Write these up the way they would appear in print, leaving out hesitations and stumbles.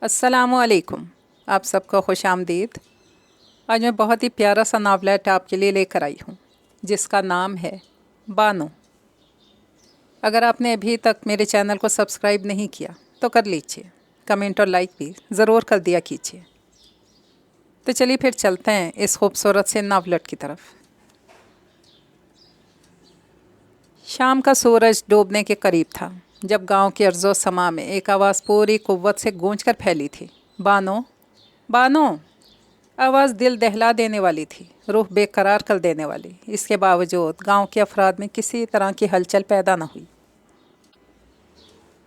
अस्सलामु अलैकुम। आप सबको खुश आमदीद। आज मैं बहुत ही प्यारा सा नावलेट आपके लिए लेकर आई हूँ जिसका नाम है बानो। अगर आपने अभी तक मेरे चैनल को सब्सक्राइब नहीं किया तो कर लीजिए, कमेंट और लाइक भी ज़रूर कर दिया कीजिए। तो चलिए फिर चलते हैं इस खूबसूरत से नावलेट की तरफ। शाम का सूरज डूबने के करीब था जब गांव की अर्ज़ो समा में एक आवाज़ पूरी कुव्वत से गूंजकर फैली थी। बानो, बानो। आवाज़ दिल दहला देने वाली थी, रूह बेकरार कर देने वाली। इसके बावजूद गांव के अफराद में किसी तरह की हलचल पैदा न हुई।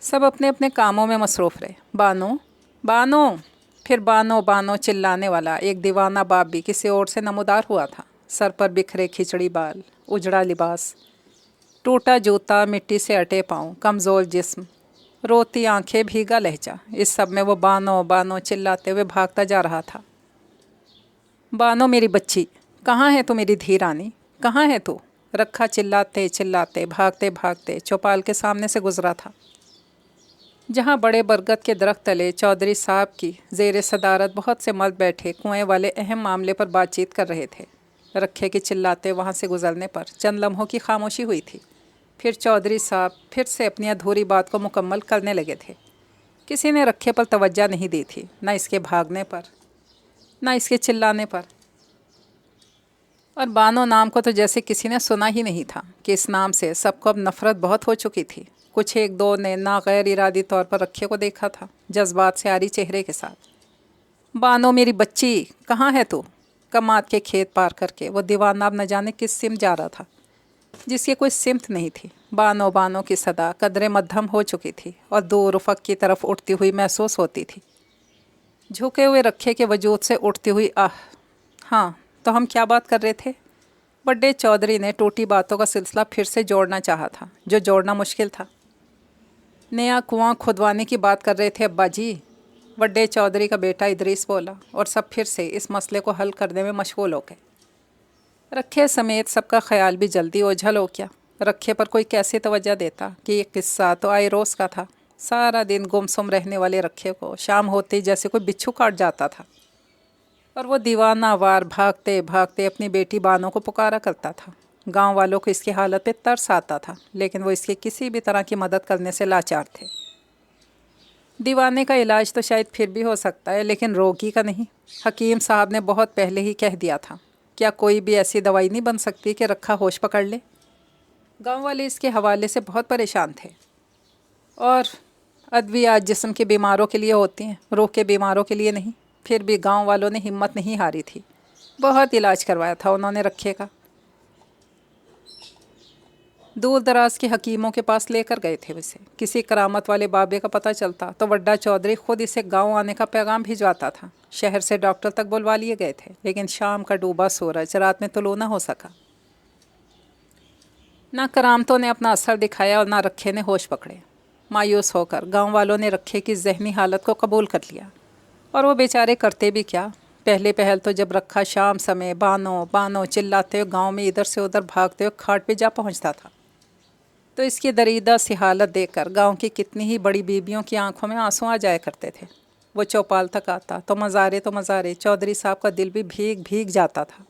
सब अपने अपने कामों में मसरूफ़ रहे। बानो, बानो। फिर बानो बानो चिल्लाने वाला एक दीवाना बाप भी किसी और से नमूदार हुआ था। सर पर बिखरे खिचड़ी बाल, उजड़ा लिबास, टूटा जूता, मिट्टी से अटे पाँव, कमज़ोर जिस्म, रोती आंखें, भीगा लहजा। इस सब में वो बानो बानो चिल्लाते हुए भागता जा रहा था। बानो मेरी बच्ची, कहाँ है तू मेरी धी रानी, कहाँ है तू? रखा चिल्लाते चिल्लाते भागते भागते चौपाल के सामने से गुजरा था, जहाँ बड़े बरगद के दरख्त तले चौधरी साहब की ज़ेर सदारत बहुत से मर्द बैठे कुएं वाले अहम मामले पर बातचीत कर रहे थे। रखे के चिल्लाते वहाँ से गुजरने पर चंद लम्हों की खामोशी हुई थी। फिर चौधरी साहब फिर से अपनी अधूरी बात को मुकम्मल करने लगे थे। किसी ने रखे पर तवज्जो नहीं दी थी, न इसके भागने पर, न इसके चिल्लाने पर। और बानो नाम को तो जैसे किसी ने सुना ही नहीं था कि इस नाम से सबको अब नफ़रत बहुत हो चुकी थी। कुछ एक दो ने ना गैर इरादी तौर पर रखे को देखा था, जज्बात से आरी चेहरे के साथ। बानो मेरी बच्ची, कहाँ है तू? कमाद के खेत पार करके वो दीवाना अब न जाने किस सिमत जा रहा था जिसकी कोई सिमत नहीं थी। बानो बानो की सदा कदरे मध्यम हो चुकी थी और दूर उफ़क़ की तरफ उठती हुई महसूस होती थी। झुके हुए रखे के वजूद से उठती हुई आह। हाँ, तो हम क्या बात कर रहे थे? बड़े चौधरी ने टूटी बातों का सिलसिला फिर से जोड़ना चाहा था, जो जोड़ना मुश्किल था। नया कुआं खुदवाने की बात कर रहे थे अब्बा जी, बड़े चौधरी का बेटा इदरीस बोला, और सब फिर से इस मसले को हल करने में मशगूल हो गए। रखे समेत सबका ख्याल भी जल्दी ओझल हो गया। रखे पर कोई कैसे तवज्जो देता कि ये किस्सा तो आए रोज़ का था। सारा दिन गुमसुम रहने वाले रखे को शाम होते जैसे कोई बिच्छू काट जाता था, और वो दीवाना वार भागते भागते अपनी बेटी बानो को पुकारा करता था। गांव वालों को इसकी हालत पे तरस आता था, लेकिन वो इसकी किसी भी तरह की मदद करने से लाचार थे। दीवाने का इलाज तो शायद फिर भी हो सकता है, लेकिन रोगी का नहीं। हकीम साहब ने बहुत पहले ही कह दिया था। क्या कोई भी ऐसी दवाई नहीं बन सकती कि रखा होश पकड़ ले? गांव वाले इसके हवाले से बहुत परेशान थे। और अद्वियात जिस्म के बीमारों के लिए होती हैं, रूह के बीमारों के लिए नहीं। फिर भी गांव वालों ने हिम्मत नहीं हारी थी। बहुत इलाज करवाया था उन्होंने रखे का। दूर दराज के हकीमों के पास लेकर गए थे उसे। किसी करामत वाले बाबे का पता चलता तो वड्डा चौधरी खुद इसे गांव आने का पैगाम भिजवाता था। शहर से डॉक्टर तक बुलवा लिए गए थे, लेकिन शाम का डूबा सूरज रात में तुलू न हो सका। ना करामतों ने अपना असर दिखाया और ना रखे ने होश पकड़े। मायूस होकर गांव वालों ने रखे की जहनी हालत को कबूल कर लिया, और वो बेचारे करते भी क्या। पहले पहल तो जब रखा शाम समय बानो बानो चिल्लाते हुए गांव में इधर से उधर भागते हुए खाट पे जा पहुंचता था, तो इसकी दरीदा सी हालत देखकर गांव की कितनी ही बड़ी बीबियों की आंखों में आंसू आ जाया करते थे। वो चौपाल तक आता तो मज़ारे चौधरी साहब का दिल भी भीग भीग जाता था।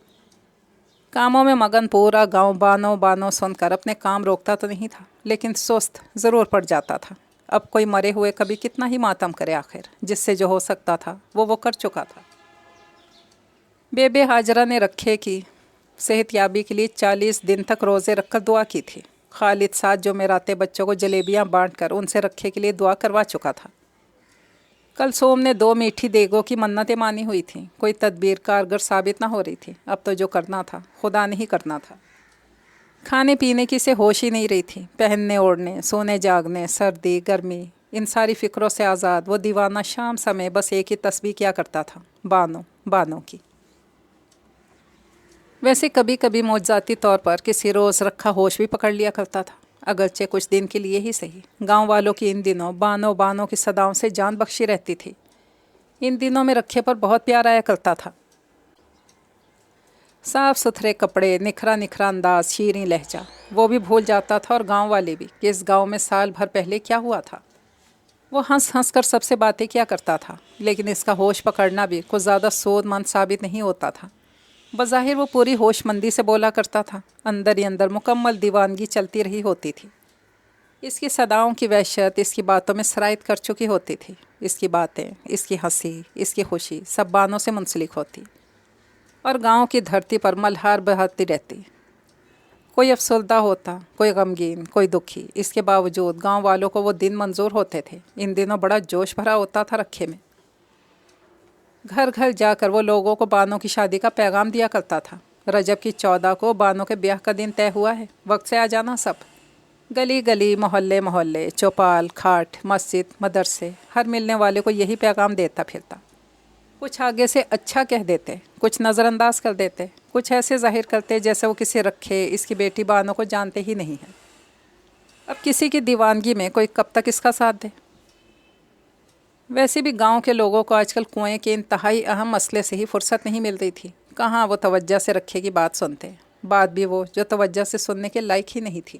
कामों में मगन पूरा गांव बानो बानो सुनकर अपने काम रोकता तो नहीं था, लेकिन सुस्त ज़रूर पड़ जाता था। अब कोई मरे हुए कभी कितना ही मातम करे, आखिर जिससे जो हो सकता था वो कर चुका था। बेबे हाजरा ने रखे की सेहतयाबी के लिए 40 दिन तक रोज़े रखकर दुआ की थी। खालिद साथ जो मेराते बच्चों को जलेबियां बांटकर उनसे रखे के लिए दुआ करवा चुका था। कल सोम ने 2 मीठी देगों की मन्नतें मानी हुई थी। कोई तदबीर कारगर साबित ना हो रही थी। अब तो जो करना था खुदा ने ही करना था। खाने पीने की से होश ही नहीं रही थी। पहनने ओढ़ने, सोने जागने, सर्दी गर्मी, इन सारी फ़िक्रों से आज़ाद वो दीवाना शाम समय बस एक ही तस्बीह किया करता था, बानो बानो की। वैसे कभी कभी मौजज़ाती तौर पर किसी रोज़ रखा होश भी पकड़ लिया करता था, अगरचे कुछ दिन के लिए ही सही। गांव वालों की इन दिनों बानो बानो की सदाओं से जान बख्शी रहती थी। इन दिनों में रखे पर बहुत प्यार आया करता था। साफ़ सुथरे कपड़े, निखरा निखरा अंदाज, शीरीं लहजा, वो भी भूल जाता था, और गांव वाले भी कि इस गांव में साल भर पहले क्या हुआ था। وہ ہنس ہنس کر سب سے باتیں کیا کرتا تھا، لیکن اس کا ہوش پکڑنا بھی کچھ زیادہ سود مند ثابت نہیں ہوتا تھا۔ بظاہر وہ پوری ہوش مندی سے بولا کرتا تھا، اندر ہی اندر مکمل دیوانگی چلتی رہی ہوتی تھی۔ اس کی صداؤں کی وحشت اس کی باتوں میں سرایت کر چکی ہوتی تھی۔ اس کی باتیں، اس کی ہنسی، اس کی خوشی سب بانوں سے منسلک ہوتی اور گاؤں کی دھرتی پر ملہار بہاتی رہتی۔ کوئی افسردہ ہوتا، کوئی غمگین، کوئی دکھی، اس کے باوجود گاؤں والوں کو وہ دن منظور ہوتے تھے۔ ان دنوں بڑا جوش بھرا ہوتا تھا رکھے میں۔ گھر گھر جا کر وہ لوگوں کو بانوں کی شادی کا پیغام دیا کرتا تھا۔ رجب کی 14 کو بانوں کے بیاہ کا دن طے ہوا ہے، وقت سے آ جانا سب۔ گلی گلی، محلے محلے، چوپال، کھاٹ، مسجد، مدرسے، ہر ملنے والے کو یہی پیغام دیتا پھرتا۔ کچھ آگے سے اچھا کہہ دیتے، کچھ نظر انداز کر دیتے، کچھ ایسے ظاہر کرتے جیسے وہ کسی رکھے اس کی بیٹی بانوں کو جانتے ہی نہیں ہیں۔ اب کسی کی دیوانگی میں کوئی کب تک اس کا ساتھ دے؟ ویسے بھی گاؤں کے لوگوں کو آج کل کنویں کے انتہائی اہم مسئلے سے ہی فرصت نہیں مل رہی تھی۔ کہاں وہ توجہ سے رکھے کی بات سنتے، بات بھی وہ جو توجہ سے سننے کے لائق ہی نہیں تھی۔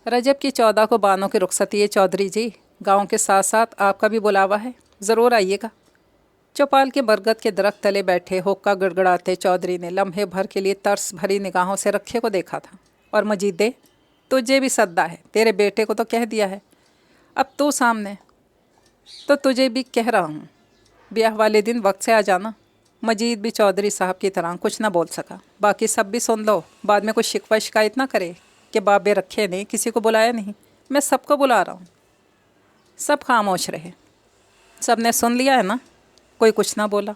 رجب کی 14 کو بانوں کی رخصتی ہے چودھری جی، گاؤں کے ساتھ ساتھ آپ کا بھی بلاوا ہے، ضرور آئیے گا۔ چوپال کے برگد کے درخت تلے بیٹھے ہوکا گڑگڑاتے چودھری نے لمحے بھر کے لیے ترس بھری نگاہوں سے رکھے کو دیکھا تھا۔ اور مجیدے، تجھے بھی سدا ہے، تیرے بیٹے کو تو کہہ دیا ہے، اب تو سامنے، تو تجھے بھی کہہ رہا ہوں، بیاہ والے دن وقت سے آ جانا۔ مجید بھی چودھری صاحب کی طرح کچھ نہ بول سکا۔ باقی سب بھی سن لو، بعد میں کچھ شکوہ شکایت نہ کرے کہ بابے رکھے نے کسی کو بلایا نہیں۔ میں سب کو بلا رہا ہوں۔ سب خاموش رہے۔ سب نے سن لیا ہے نا؟ کوئی کچھ نہ بولا۔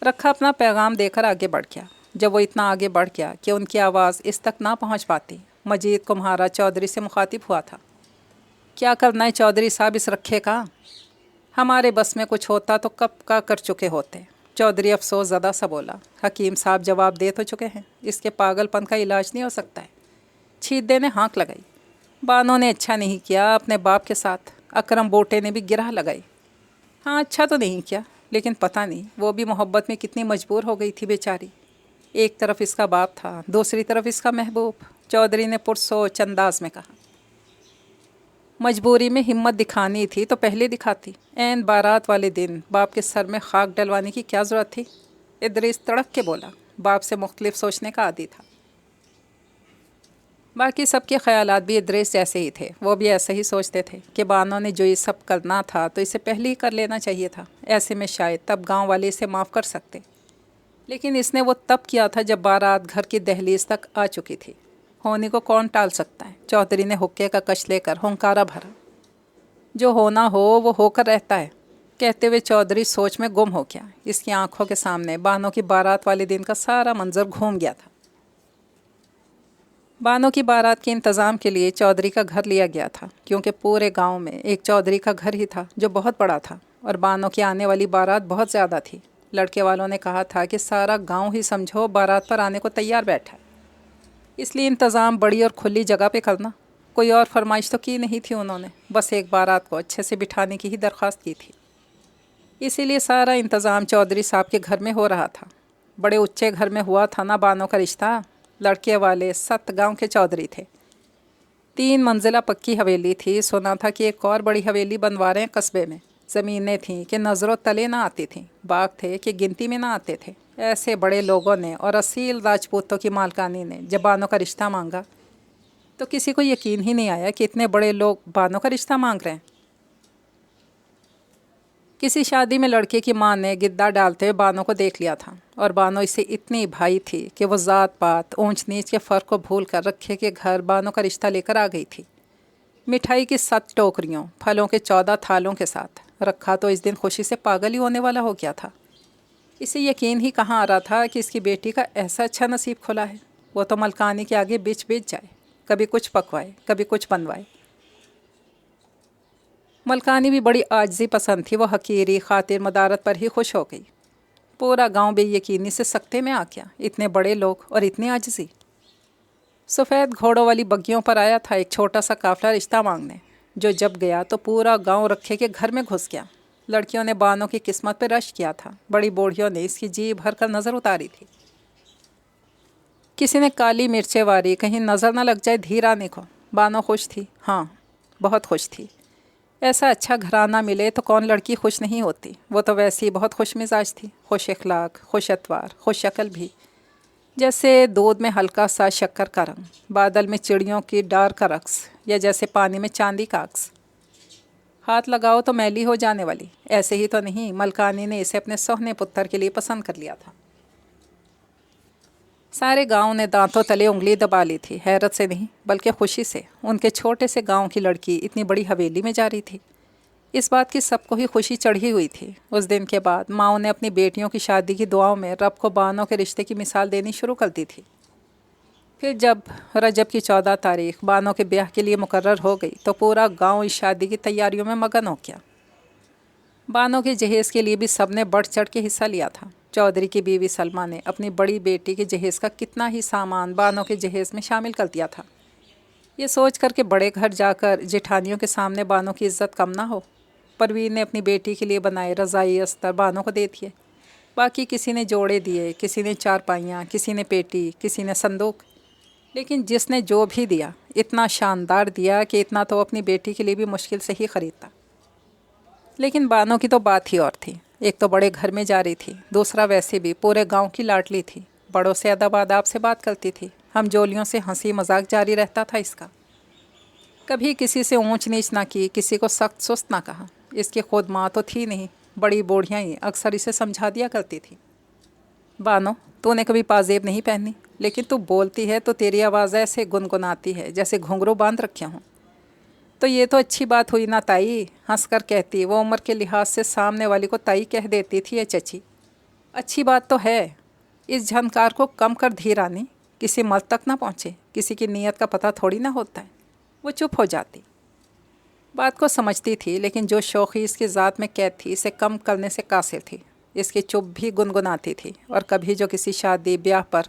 رکھا اپنا پیغام دے کر آگے بڑھ گیا۔ جب وہ اتنا آگے بڑھ گیا کہ ان کی آواز اس تک نہ پہنچ پاتی، مجید کمہارا چودھری سے مخاطب ہوا تھا۔ کیا کرنا ہے چودھری صاحب اس رکھے کا؟ ہمارے بس میں کچھ ہوتا تو کب کا کر چکے ہوتے۔ چودھری افسوس زدہ سا بولا۔ حکیم صاحب جواب دے تو چکے ہیں، اس کے پاگل پن کا علاج نہیں ہو سکتا ہے۔ چھیدے نے ہانک لگائی۔ بانوں نے اچھا نہیں کیا اپنے باپ کے ساتھ۔ اکرم بوٹے نے بھی گرہ لگائی۔ ہاں اچھا تو نہیں کیا، لیکن پتہ نہیں وہ بھی محبت میں کتنی مجبور ہو گئی تھی بیچاری۔ ایک طرف اس کا باپ تھا، دوسری طرف اس کا محبوب۔ چودھری نے پرسوچ انداز میں کہا۔ مجبوری میں ہمت دکھانی تھی تو پہلے دکھاتی۔ عین بارات والے دن باپ کے سر میں خاک ڈلوانے کی کیا ضرورت تھی؟ ادریس تڑک کے بولا۔ باپ سے مختلف سوچنے کا عادی تھا۔ باقی سب کے خیالات بھی ادریس جیسے ہی تھے۔ وہ بھی ایسے ہی سوچتے تھے کہ بانوں نے جو یہ سب کرنا تھا تو اسے پہلے ہی کر لینا چاہیے تھا۔ ایسے میں شاید تب گاؤں والے اسے معاف کر سکتے، لیکن اس نے وہ تب کیا تھا جب بارات گھر کی دہلیز تک آ چکی تھی۔ ہونے کو کون ٹال سکتا ہے؟ چودھری نے حقے کا کش لے کر ہنکارا بھرا۔ جو ہونا ہو وہ ہو کر رہتا ہے، کہتے ہوئے چودھری سوچ میں گم ہو گیا۔ اس کی آنکھوں کے سامنے بانوں کی بارات والے دن کا سارا منظر گھوم گیا تھا۔ بانوں کی بارات کے انتظام کے لیے چودھری کا گھر لیا گیا تھا، کیونکہ پورے گاؤں میں ایک چودھری کا گھر ہی تھا جو بہت بڑا تھا، اور بانوں کی آنے والی بارات بہت زیادہ تھی۔ لڑکے والوں نے کہا تھا کہ سارا گاؤں ہی سمجھو بارات پر آنے کو تیار بیٹھا ہے، اس لیے انتظام بڑی اور کھلی جگہ پہ کرنا۔ کوئی اور فرمائش تو کی نہیں تھی انہوں نے، بس ایک بارات کو اچھے سے بٹھانے کی ہی درخواست کی تھی۔ اسی لیے سارا انتظام چودھری صاحب کے گھر میں ہو رہا تھا۔ بڑے اچھے گھر میں ہوا تھا نا بانوں کا رشتہ۔ لڑکے والے 7 گاؤں کے چودھری تھے۔ 3 منزلہ پکی حویلی تھی۔ سنا تھا کہ ایک اور بڑی حویلی بنوا رہے ہیں قصبے میں۔ زمینیں تھیں کہ نظروں تلے نہ آتی تھیں، باغ تھے کہ گنتی میں نہ آتے تھے۔ ایسے بڑے لوگوں نے اور اصیل راجپوتوں کی مالکانی نے جب بانوں کا رشتہ مانگا تو کسی کو یقین ہی نہیں آیا کہ اتنے بڑے لوگ بانوں کا رشتہ مانگ رہے ہیں۔ کسی شادی میں لڑکے کی ماں نے گدا ڈالتے ہوئے بانوں کو دیکھ لیا تھا، اور بانوں اسے اتنی بھائی تھی کہ وہ ذات پات اونچ نیچ کے فرق کو بھول کر رکھے کے گھر بانوں کا رشتہ لے کر آ گئی تھی، مٹھائی کی 7 ٹوکریوں، پھلوں کے 14 تھالوں کے ساتھ۔ رکھا تو اس دن خوشی سے پاگل ہی ہونے والا ہو گیا تھا۔ اسے یقین ہی کہاں آ رہا تھا کہ اس کی بیٹی کا ایسا اچھا نصیب کھلا ہے۔ وہ تو ملکانی کے آگے بچ جائے، کبھی کچھ پکوائے، کبھی کچھ بنوائے۔ ملکانی بھی بڑی عاجزی پسند تھی۔ وہ حقیری خاطر مدارت پر ہی خوش ہو گئی۔ پورا گاؤں بے یقینی سے سکتے میں آ گیا۔ اتنے بڑے لوگ اور اتنی عاجزی۔ سفید گھوڑوں والی بگیوں پر آیا تھا ایک چھوٹا سا قافلہ رشتہ مانگنے، جو جب گیا تو پورا گاؤں رکھے کے گھر میں گھس گیا۔ لڑکیوں نے بانوں کی قسمت پہ رش کیا تھا، بڑی بوڑھیوں نے اس کی جی بھر کر نظر اتاری تھی۔ کسی نے کالی مرچیں واری، کہیں نظر نہ لگ جائے دھیر آنے کو۔ بانو خوش تھی، ہاں بہت خوش تھی۔ ایسا اچھا گھرانہ ملے تو کون لڑکی خوش نہیں ہوتی۔ وہ تو ویسی بہت خوش مزاج تھی، خوش اخلاق، خوش اتوار، خوش عقل بھی، جیسے دودھ میں ہلکا سا شکر کا رنگ، بادل میں چڑیوں کی ڈار کا رقص، یا جیسے پانی میں چاندی کا عکس۔ ہاتھ لگاؤ تو میلی ہو جانے والی۔ ایسے ہی تو نہیں، ملکانی نے اسے اپنے سوہنے پتر کے لیے پسند کر لیا تھا۔ سارے گاؤں نے دانتوں تلے انگلی دبا لی تھی، حیرت سے نہیں بلکہ خوشی سے۔ ان کے چھوٹے سے گاؤں کی لڑکی اتنی بڑی حویلی میں جا رہی تھی، اس بات کی سب کو ہی خوشی چڑھی ہوئی تھی۔ اس دن کے بعد ماؤں نے اپنی بیٹیوں کی شادی کی دعاؤں میں رب کو بانوں کے رشتے کی مثال دینی شروع کر دی تھی۔ پھر جب رجب کی 14 تاریخ بانوں کے بیاہ کے لیے مقرر ہو گئی تو پورا گاؤں اس شادی کی تیاریوں میں مگن ہو گیا۔ بانوں کے جہیز کے لیے بھی سب نے بڑھ چڑھ کے حصہ لیا تھا۔ چودھری کی بیوی سلمہ نے اپنی بڑی بیٹی کے جہیز کا کتنا ہی سامان بانوں کے جہیز میں شامل کر دیا تھا، یہ سوچ کر کہ بڑے گھر جا کر جٹھانیوں کے سامنے بانوں کی عزت کم نہ ہو۔ پروین نے اپنی بیٹی کے لیے بنائے رضائی استر بانوں کو دے دیے، باقی کسی نے جوڑے دیے، کسی نے چارپائیاں، کسی نے پیٹی، کسی نے صندوق، لیکن جس نے جو بھی دیا اتنا شاندار دیا کہ اتنا تو اپنی بیٹی کے لیے بھی مشکل سے ہی خریدتا۔ لیکن بانوں کی تو بات ہی اور تھی، ایک تو بڑے گھر میں جا رہی تھی، دوسرا ویسے بھی پورے گاؤں کی لاڈلی تھی، بڑوں سے ادب آداب سے بات کرتی تھی، ہم جولیوں سے ہنسی مذاق جاری رہتا تھا اس کا، کبھی کسی سے اونچ نیچ نہ کی، کسی کو سخت سست نہ کہا۔ اس کی خود ماں تو تھی نہیں، بڑی بوڑھیاں ہی اکثر اسے سمجھا دیا کرتی تھی، بانو تو نے کبھی پازیب نہیں پہنی، لیکن تو بولتی ہے تو تیری آواز ایسے گنگناتی ہے جیسے گھنگرو باندھ رکھے ہوں۔ تو یہ تو اچھی بات ہوئی نا تائی، ہنس کر کہتی۔ وہ عمر کے لحاظ سے سامنے والی کو تائی کہہ دیتی تھی، یہ چچی۔ اچھی بات تو ہے، اس جھنکار کو کم کر دھیرانی، کسی مرد تک نہ پہنچے، کسی کی نیت کا پتہ تھوڑی نہ ہوتا ہے۔ وہ چپ ہو جاتی، بات کو سمجھتی تھی، لیکن جو شوخی اس کی ذات میں قید تھی اسے کم کرنے سے قاصر تھی۔ اس کی چپ بھی گنگناتی تھی، اور کبھی جو کسی شادی بیاہ پر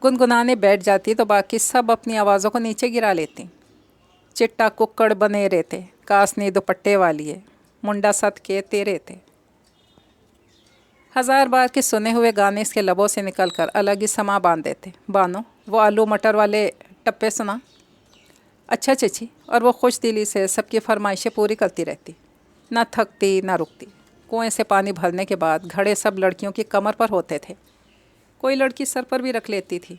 گنگنانے بیٹھ جاتی تو باقی سب اپنی آوازوں کو نیچے گرا لیتی۔ چٹا ککڑ بنے رہتے، کاسنی دوپٹے والی ہے، منڈا ست کے تیرے تھے۔ ہزار بار کے سنے ہوئے گانے اس کے لبوں سے نکل کر الگ ہی سما باندھ دیتے۔ بانو وہ آلو مٹر والے ٹپے سنا؟ اچھا چچی، اور وہ خوش دلی سے سب کی فرمائشیں پوری کرتی رہتی، نہ تھکتی نہ رکتی۔ کنویں سے پانی بھرنے کے بعد گھڑے سب لڑکیوں کی کمر پر ہوتے تھے، کوئی لڑکی سر پر بھی رکھ لیتی تھی،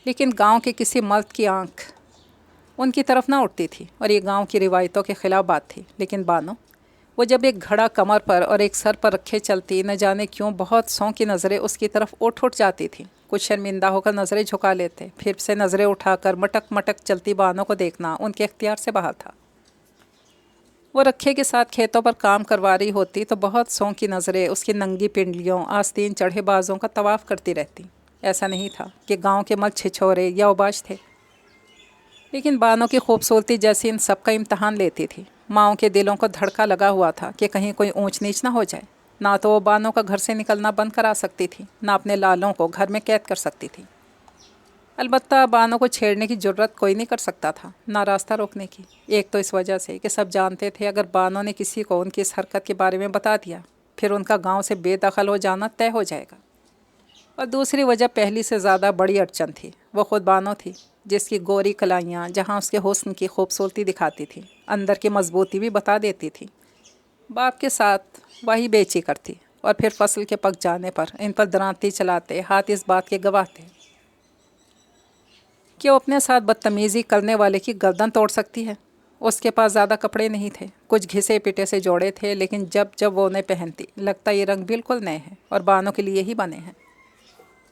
لیکن گاؤں کے کسی مرد کی آنکھ ان کی طرف نہ اٹھتی تھی، اور یہ گاؤں کی روایتوں کے خلاف بات تھی۔ لیکن بانو وہ جب ایک گھڑا کمر پر اور ایک سر پر رکھے چلتی، نہ جانے کیوں بہت سوں کی نظریں اس کی طرف اٹھ جاتی تھیں۔ کچھ شرمندہ ہو کر نظریں جھکا لیتے، پھر سے نظریں اٹھا کر مٹک مٹک چلتی بانوں کو دیکھنا ان کے اختیار سے باہر تھا۔ وہ رکھے کے ساتھ کھیتوں پر کام کروا رہی ہوتی تو بہت سوں کی نظریں اس کی ننگی پنڈلیوں، آستین چڑھے بازوں کا طواف کرتی رہتی۔ ایسا نہیں تھا کہ گاؤں کے مرد چھچورے یا اوباش تھے، لیکن بانوں کی خوبصورتی جیسی ان سب کا امتحان لیتی تھی۔ ماؤں کے دلوں کو دھڑکا لگا ہوا تھا کہ کہیں کوئی اونچ نیچ نہ ہو جائے۔ نہ تو وہ بانوں کا گھر سے نکلنا بند کرا سکتی تھی، نہ اپنے لالوں کو گھر میں قید کر سکتی تھی۔ البتہ بانوں کو چھیڑنے کی جرت کوئی نہیں کر سکتا تھا، نہ راستہ روکنے کی۔ ایک تو اس وجہ سے کہ سب جانتے تھے اگر بانوں نے کسی کو ان کی اس حرکت کے بارے میں بتا دیا، پھر ان کا گاؤں سے بے دخل ہو جانا طے ہو جائے گا۔ اور دوسری وجہ پہلی سے زیادہ بڑی اڑچن تھی، وہ خود بانو تھی، جس کی گوری کلائیاں جہاں اس کے حسن کی خوبصورتی دکھاتی تھی، اندر کی مضبوطی بھی بتا دیتی تھی۔ باپ کے ساتھ وہی بیچی کرتی، اور پھر فصل کے پک جانے پر ان پر درانتی چلاتے ہاتھ اس بات کے گواہ تھے کہ وہ اپنے ساتھ بدتمیزی کرنے والے کی گردن توڑ سکتی ہے۔ اس کے پاس زیادہ کپڑے نہیں تھے، کچھ گھسے پٹے سے جوڑے تھے، لیکن جب وہ انہیں پہنتی لگتا یہ رنگ بالکل نئے ہیں اور بانوں کے لیے ہی بنے ہیں۔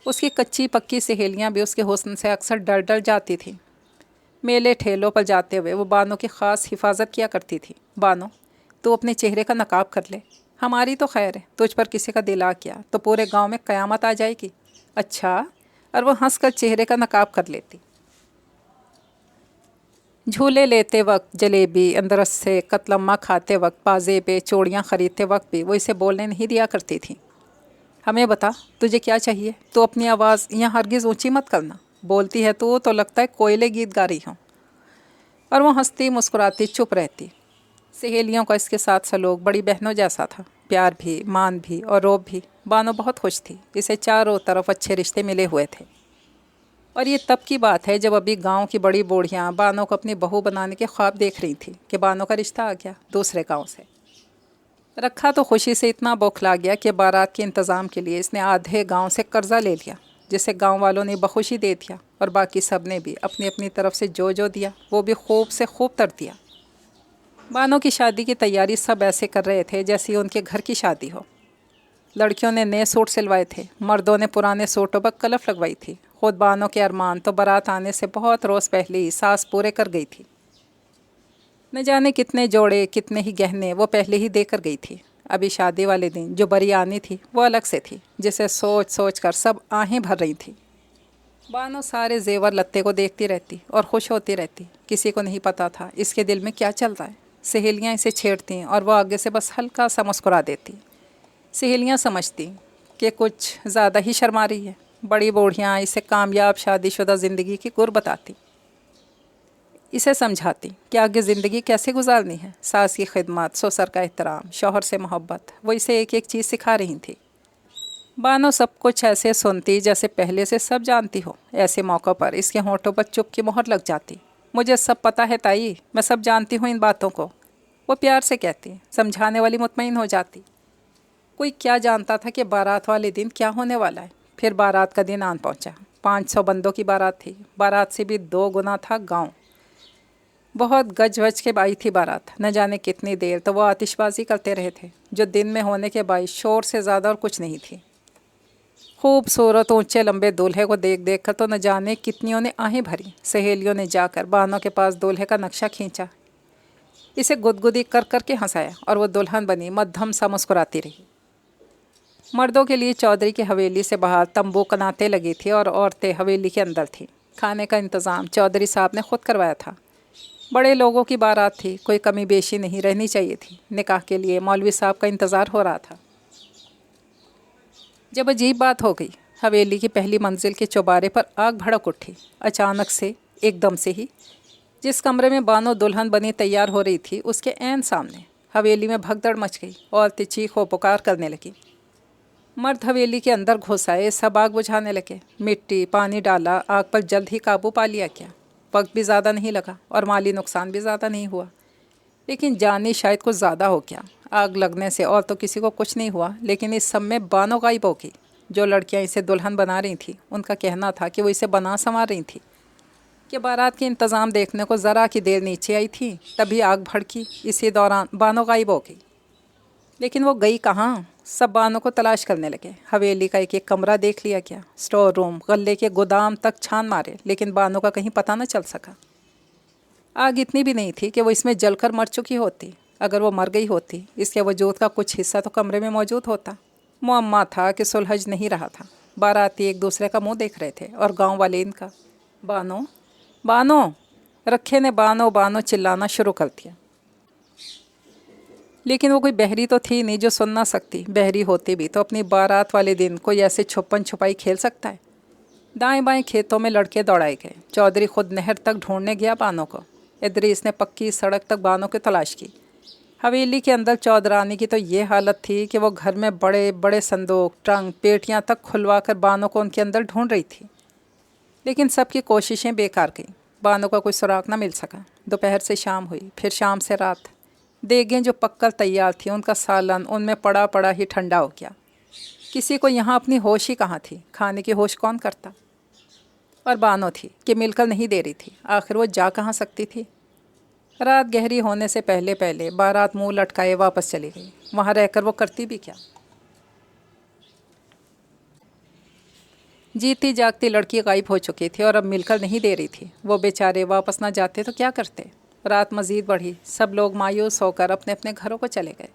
اس کی کچی پکی سہیلیاں بھی اس کے حسن سے اکثر ڈر جاتی تھیں۔ میلے ٹھیلوں پر جاتے ہوئے وہ بانوں کی خاص حفاظت کیا کرتی تھی۔ بانو تو اپنے چہرے کا نقاب کر لے، ہماری تو خیر ہے، تجھ پر کسی کا دل آ گیا تو پورے گاؤں میں قیامت آ جائے گی۔ اچھا، اور وہ ہنس کر چہرے کا نقاب کر لیتی۔ جھولے لیتے وقت، جلیبی، اندرس سے قتلمہ کھاتے وقت، پازیبیں چوڑیاں خریدتے وقت بھی وہ اسے بولنے نہیں دیا کرتی تھی۔ ہمیں بتا تجھے کیا چاہیے، تو اپنی آواز یہاں ہرگز اونچی مت کرنا، بولتی ہے تو لگتا ہے کوئلے گیت گا رہی ہوں۔ اور وہ ہنستی مسکراتی چپ رہتی۔ سہیلیوں کا اس کے ساتھ سلوک بڑی بہنوں جیسا تھا، پیار بھی، مان بھی اور روب بھی۔ بانو بہت خوش تھی، اسے چاروں طرف اچھے رشتے ملے ہوئے تھے۔ اور یہ تب کی بات ہے جب ابھی گاؤں کی بڑی بوڑھیاں بانو کو اپنی بہو بنانے کے خواب دیکھ رہی تھیں کہ بانو کا رشتہ آ گیا دوسرے گاؤں سے۔ رکھا تو خوشی سے اتنا بوکھلا گیا کہ بارات کے انتظام کے لیے اس نے آدھے گاؤں سے قرضہ لے لیا، جسے گاؤں والوں نے بخوشی دے دیا، اور باقی سب نے بھی اپنی اپنی طرف سے جو دیا وہ بھی خوب سے خوب تر دیا۔ بانو کی شادی کی تیاری سب ایسے کر رہے تھے جیسے ان کے گھر کی شادی ہو۔ لڑکیوں نے نئے سوٹ سلوائے تھے، مردوں نے پرانے سوٹوں پر کلف لگوائی تھی۔ خود بانو کے ارمان تو بارات آنے سے بہت روز پہلے ہی ساس پورے کر گئی تھی۔ نہ جانے کتنے جوڑے، کتنے ہی گہنے وہ پہلے ہی دے کر گئی تھی۔ ابھی شادی والے دن جو بری آنی تھی وہ الگ سے تھی، جسے سوچ سوچ کر سب آہیں بھر رہی تھی۔ بانو سارے زیور لتے کو دیکھتی رہتی اور خوش ہوتی رہتی۔ کسی کو نہیں پتا تھا اس کے دل میں کیا چل رہا ہے۔ سہیلیاں اسے چھیڑتیں اور وہ آگے سے بس ہلکا سا مسکرا دیتی۔ سہیلیاں سمجھتی کہ کچھ زیادہ ہی شرما رہی ہے۔ بڑی بوڑھیاں اسے کامیاب شادی شدہ زندگی کی گر بتاتی، اسے سمجھاتی کہ آگے زندگی کیسے گزارنی ہے۔ ساس کی خدمت، سسر کا احترام، شوہر سے محبت، وہ اسے ایک ایک چیز سکھا رہی تھی۔ بانو سب کچھ ایسے سنتی جیسے پہلے سے سب جانتی ہو۔ ایسے موقع پر اس کے ہونٹوں پر چپ کی مہر لگ جاتی۔ مجھے سب پتہ ہے تائی، میں سب جانتی ہوں ان باتوں کو، وہ پیار سے کہتی۔ سمجھانے والی مطمئن ہو جاتی۔ کوئی کیا جانتا تھا کہ بارات والے دن کیا ہونے والا ہے۔ پھر بارات کا دن آن پہنچا۔ 500 بندوں کی بارات تھی۔ بارات سے بھی 2 گنا تھا گاؤں۔ بہت گج وج کے آئی تھی بارات۔ نہ جانے کتنی دیر تو وہ آتش بازی کرتے رہے تھے، جو دن میں ہونے کے باعث شور سے زیادہ اور کچھ نہیں تھی۔ خوبصورت اونچے لمبے دولہے کو دیکھ دیکھ کر تو نہ جانے کتنیوں نے آہیں بھری۔ سہیلیوں نے جا کر بانو کے پاس دولہے کا نقشہ کھینچا، اسے گدگدی کر کر کے ہنسایا، اور وہ دلہن بنی مدھم سا مسکراتی رہی۔ مردوں کے لیے چودھری کی حویلی سے باہر تمبو کناتیں لگی تھی اور عورتیں حویلی کے اندر تھیں۔ کھانے کا انتظام چودھری صاحب نے خود کروایا تھا۔ بڑے لوگوں کی بارات تھی، کوئی کمی بیشی نہیں رہنی چاہیے تھی۔ نکاح کے لیے مولوی صاحب کا انتظار ہو رہا تھا۔ جب عجیب بات ہو گئی، حویلی کی پہلی منزل کے چوبارے پر آگ بھڑک اٹھی۔ اچانک سے، ایک دم سے ہی، جس کمرے میں بانو دلہن بنی تیار ہو رہی تھی اس کے عین سامنے حویلی میں بھگدڑ مچ گئی۔ عورتیں چیخ و پکار کرنے لگیں۔ مرد حویلی کے اندر گھس آئے، سب آگ بجھانے لگے۔ مٹی پانی ڈالا، آگ پر جلد ہی قابو پا لیا گیا۔ وقت بھی زیادہ نہیں لگا اور مالی نقصان بھی زیادہ نہیں ہوا، لیکن جانی شاید کچھ زیادہ ہو گیا۔ آگ لگنے سے اور تو کسی کو کچھ نہیں ہوا، لیکن اس سب میں بانو غائب ہو گئی۔ جو لڑکیاں اسے دلہن بنا رہی تھیں ان کا کہنا تھا کہ وہ اسے بنا سنوار رہی تھیں، کہ بارات کے انتظام دیکھنے کو ذرا کی دیر نیچے آئی تھی، تبھی آگ بھڑکی۔ اسی دوران بانو غائب ہو گئی۔ لیکن وہ گئی کہاں؟ سب بانو کو تلاش کرنے لگے۔ حویلی کا ایک ایک کمرہ دیکھ لیا گیا، اسٹور روم، غلے کے گودام تک چھان مارے، لیکن بانو کا کہیں پتہ نہ چل سکا۔ آگ اتنی بھی نہیں تھی کہ وہ اس میں جل کر مر چکی ہوتی۔ اگر وہ مر گئی ہوتی، اس کے وجود کا کچھ حصہ تو کمرے میں موجود ہوتا۔ معمہ تھا کہ سلجھ نہیں رہا تھا۔ باراتی ایک دوسرے کا منہ دیکھ رہے تھے اور گاؤں والے ان کا۔ بانو، بانو! رکھے نے بانو بانو چلانا شروع کر دیا، لیکن وہ کوئی بہری تو تھی نہیں جو سن نہ سکتی۔ بہری ہوتی بھی تو اپنی بارات والے دن کوئی ایسے چھپن چھپائی کھیل سکتا ہے؟ دائیں بائیں کھیتوں میں لڑکے دوڑائے گئے۔ چودھری خود نہر تک ڈھونڈنے گیا بانو کو۔ ادریس نے پکی سڑک تک بانو کی تلاش کی۔ حویلی کے اندر چودرانی کی تو یہ حالت تھی کہ وہ گھر میں بڑے بڑے صندوق، ٹرنک، پیٹیاں تک کھلوا کر بانو کو ان کے اندر ڈھونڈ رہی تھی، لیکن سب کی کوششیں بیکار گئیں۔ بانو کا کوئی سراغ نہ مل سکا۔ دوپہر سے شام ہوئی، پھر شام سے رات۔ دیگیں جو پک کر تیار تھیں، ان کا سالن ان میں پڑا پڑا ہی ٹھنڈا ہو گیا۔ کسی کو یہاں اپنی ہوش ہی کہاں تھی؟ کھانے کی ہوش کون کرتا؟ اور بانو تھی کہ مل کر نہیں دے رہی تھی۔ آخر وہ جا کہاں سکتی تھی؟ رات گہری ہونے سے پہلے پہلے بارات منہ لٹکائے واپس چلی گئی۔ وہاں رہ کر وہ کرتی بھی کیا؟ جیتی جاگتی لڑکی غائب ہو چکی تھی اور اب مل کر نہیں دے رہی تھی۔ وہ بیچارے واپس نہ جاتے تو کیا کرتے؟ رات مزید بڑھی، سب لوگ مایوس ہو کر اپنے اپنے گھروں کو چلے گئے۔